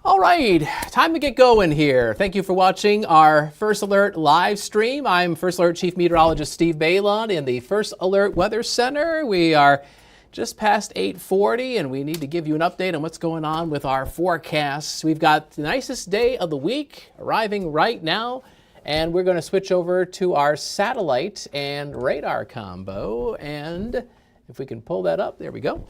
All right, time to get going here. Thank you for watching our First Alert live stream. I'm First Alert Chief Meteorologist Steve Balon in the First Alert Weather Center. We are just past 8:40 and we need to give you an update on what's going on with our forecasts. We've got the nicest day of the week arriving right now, and we're going to switch over to our satellite and radar combo. And if we can pull that up, there we go.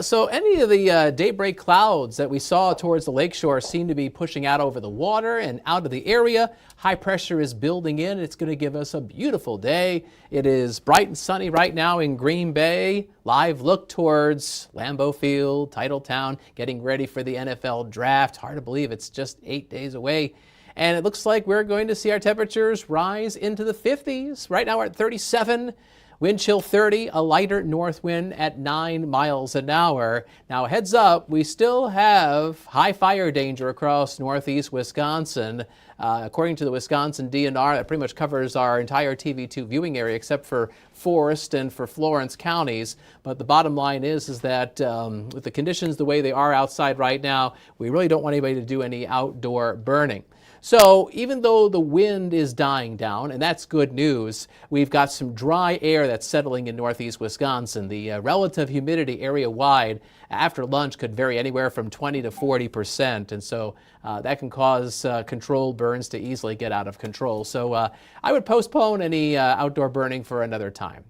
So any of the daybreak clouds that we saw towards the lakeshore seem to be pushing out over the water and out of the area. High pressure is building in. It's going to give us a beautiful day. It is bright and sunny right now in Green Bay. Live look towards Lambeau Field, Titletown, getting ready for the NFL draft. Hard to believe it's just 8 days away. And it looks like we're going to see our temperatures rise into the 50s. Right now we're at 37. Wind chill 30, a lighter north wind at 9 miles an hour. Now heads up, we still have high fire danger across northeast Wisconsin. According to the Wisconsin DNR, that pretty much covers our entire TV2 viewing area except for Forest and for Florence counties. But the bottom line is that with the conditions the way they are outside right now, we really don't want anybody to do any outdoor burning. So even though the wind is dying down, and that's good news, we've got some dry air that's settling in northeast Wisconsin. The relative humidity area-wide after lunch could vary anywhere from 20 to 40%, and so that can cause controlled burns to easily get out of control. So I would postpone any outdoor burning for another time.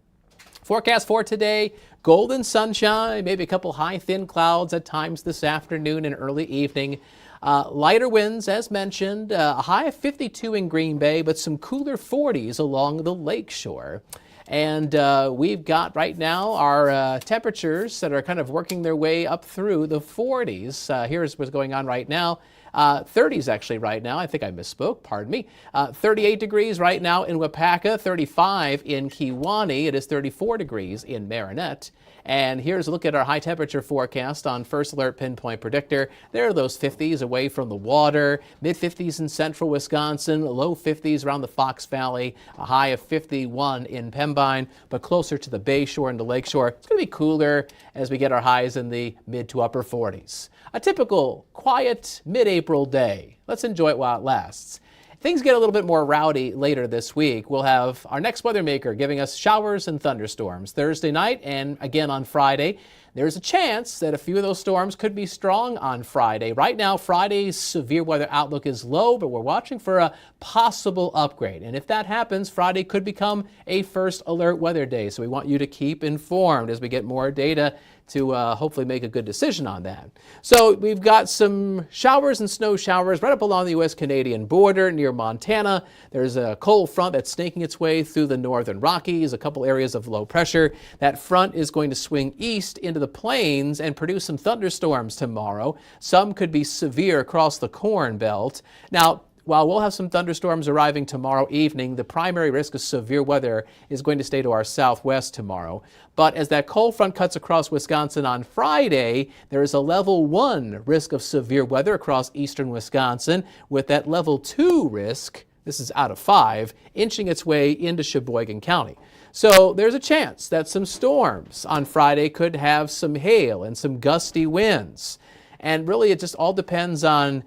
Forecast for today, golden sunshine, maybe a couple high thin clouds at times this afternoon and early evening. Lighter winds, as mentioned, a high of 52 in Green Bay, but some cooler 40s along the lakeshore. And we've got right now our temperatures that are kind of working their way up through the 40s. Here's what's going on right now. 30s actually right now. I think I misspoke. Pardon me. 38 degrees right now in Wapaka, 35 in Kewanee. It is 34 degrees in Marinette. And here's a look at our high temperature forecast on First Alert Pinpoint Predictor. There are those 50s away from the water, mid 50s in central Wisconsin, low 50s around the Fox Valley, a high of 51 in Pembine, but closer to the Bay Shore and the Lake Shore. It's going to be cooler as we get our highs in the mid to upper 40s. A typical quiet mid-April day. Let's enjoy it while it lasts. Things get a little bit more rowdy later this week. We'll have our next weather maker giving us showers and thunderstorms Thursday night and again on Friday. There's a chance that a few of those storms could be strong on Friday. Right now, Friday's severe weather outlook is low, but we're watching for a possible upgrade. And if that happens, Friday could become a first alert weather day. So we want you to keep informed as we get more data to hopefully make a good decision on that. So we've got some showers and snow showers right up along the U.S.-Canadian border near Montana. There's a cold front that's snaking its way through the northern Rockies, a couple areas of low pressure. That front is going to swing east into the plains and produce some thunderstorms tomorrow. Some could be severe across the Corn Belt. Now, while we'll have some thunderstorms arriving tomorrow evening, the primary risk of severe weather is going to stay to our southwest tomorrow. But as that cold front cuts across Wisconsin on Friday, there is a level 1 risk of severe weather across eastern Wisconsin, with that level 2 risk, this is out of 5, inching its way into Sheboygan County. So there's a chance that some storms on Friday could have some hail and some gusty winds. And really it just all depends on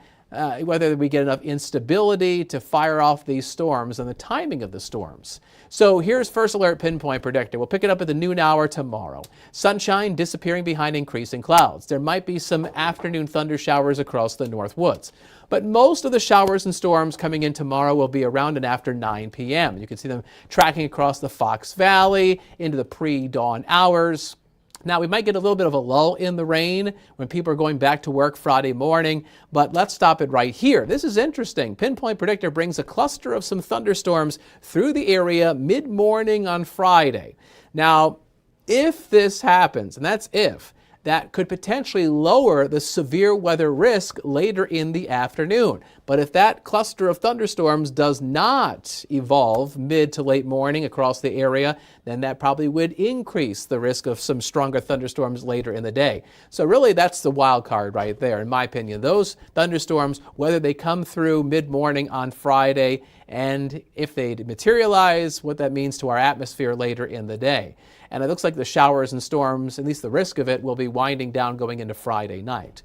whether we get enough instability to fire off these storms and the timing of the storms. So here's First Alert Pinpoint Predictor. We'll pick it up at the noon hour tomorrow. Sunshine disappearing behind increasing clouds. There might be some afternoon thunder showers across the North Woods. But most of the showers and storms coming in tomorrow will be around and after 9 p.m. You can see them tracking across the Fox Valley into the pre-dawn hours. Now, we might get a little bit of a lull in the rain when people are going back to work Friday morning, but let's stop it right here. This is interesting. Pinpoint Predictor brings a cluster of some thunderstorms through the area mid-morning on Friday. Now, if this happens, and that's if, that could potentially lower the severe weather risk later in the afternoon. But if that cluster of thunderstorms does not evolve mid to late morning across the area, then that probably would increase the risk of some stronger thunderstorms later in the day. So really that's the wild card right there, in my opinion. Those thunderstorms, whether they come through mid-morning on Friday and if they materialize, what that means to our atmosphere later in the day. And it looks like the showers and storms, at least the risk of it, will be winding down going into Friday night.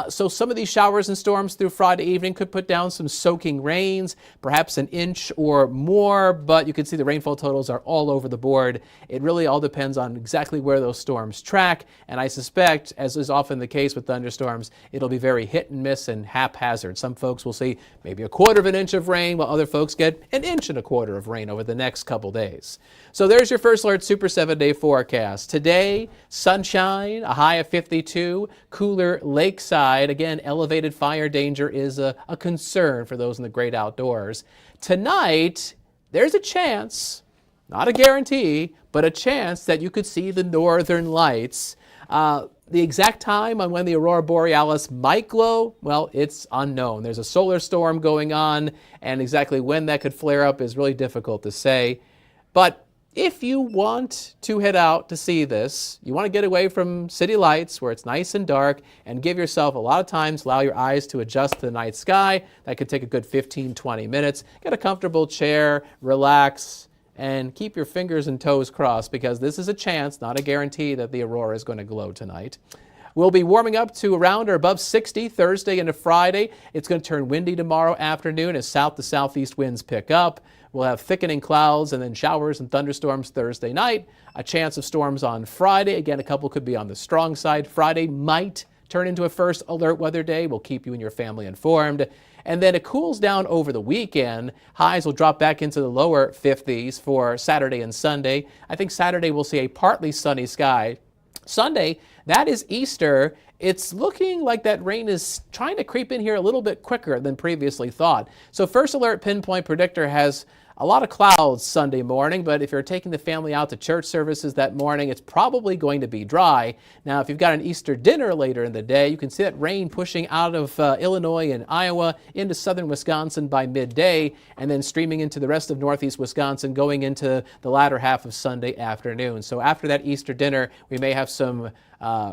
So some of these showers and storms through Friday evening could put down some soaking rains, perhaps an inch or more, but you can see the rainfall totals are all over the board. It really all depends on exactly where those storms track, and I suspect, as is often the case with thunderstorms, it'll be very hit and miss and haphazard. Some folks will see maybe 1/4 of an inch of rain, while other folks get 1.25 inches of rain over the next couple days. So there's your First Alert Super 7-day forecast. Today, sunshine, a high of 52, cooler lakeside. Again, elevated fire danger is a concern for those in the great outdoors. Tonight, there's a chance, not a guarantee, but a chance that you could see the northern lights. The exact time on when the aurora borealis might glow, well, it's unknown. There's a solar storm going on, and exactly when that could flare up is really difficult to say. But if you want to head out to see this, you want to get away from city lights where it's nice and dark and give yourself a lot of time to allow your eyes to adjust to the night sky. That could take a good 15-20 minutes. Get a comfortable chair, relax, and keep your fingers and toes crossed, because this is a chance, not a guarantee, that the aurora is going to glow tonight. We'll be warming up to around or above 60 Thursday into Friday. It's going to turn windy tomorrow afternoon as south to southeast winds pick up. We'll have thickening clouds and then showers and thunderstorms Thursday night. A chance of storms on Friday. Again, a couple could be on the strong side. Friday might turn into a first alert weather day. We'll keep you and your family informed. And then it cools down over the weekend. Highs will drop back into the lower 50s for Saturday and Sunday. I think Saturday we'll see a partly sunny sky. Sunday, that is Easter. It's looking like that rain is trying to creep in here a little bit quicker than previously thought. So First Alert Pinpoint Predictor has a lot of clouds Sunday morning, but if you're taking the family out to church services that morning, it's probably going to be dry. Now, if you've got an Easter dinner later in the day, you can see that rain pushing out of Illinois and Iowa into southern Wisconsin by midday, and then streaming into the rest of northeast Wisconsin going into the latter half of Sunday afternoon. So after that Easter dinner, we may have some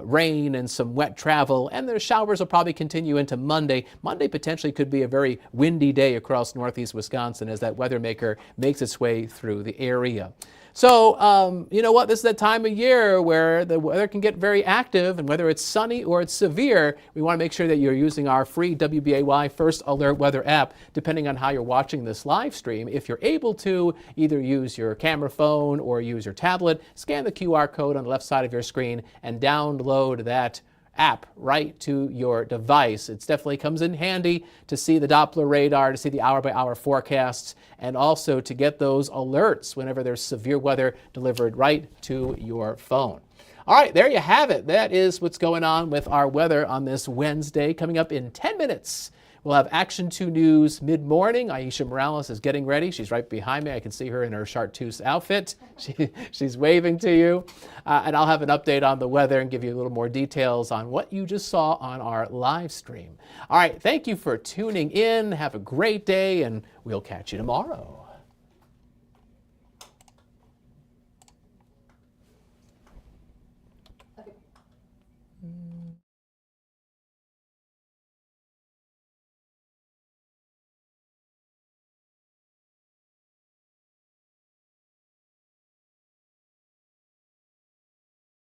rain and some wet travel, and the showers will probably continue into Monday. Monday potentially could be a very windy day across northeast Wisconsin as that weather maker makes its way through the area. So, you know what? This is that time of year where the weather can get very active, and whether it's sunny or it's severe, we want to make sure that you're using our free WBAY First Alert Weather app, depending on how you're watching this live stream. If you're able to, either use your camera phone or use your tablet, scan the QR code on the left side of your screen and download that app right to your device. It definitely comes in handy to see the Doppler radar, to see the hour-by-hour forecasts, and also to get those alerts whenever there's severe weather delivered right to your phone. All right, there you have it. That is what's going on with our weather on this Wednesday. Coming up in 10 minutes, we'll have Action 2 News mid-morning. Aisha Morales is getting ready. She's right behind me. I can see her in her Chartreuse outfit. She's waving to you. And I'll have an update on the weather and give you a little more details on what you just saw on our live stream. All right, thank you for tuning in. Have a great day, and we'll catch you tomorrow.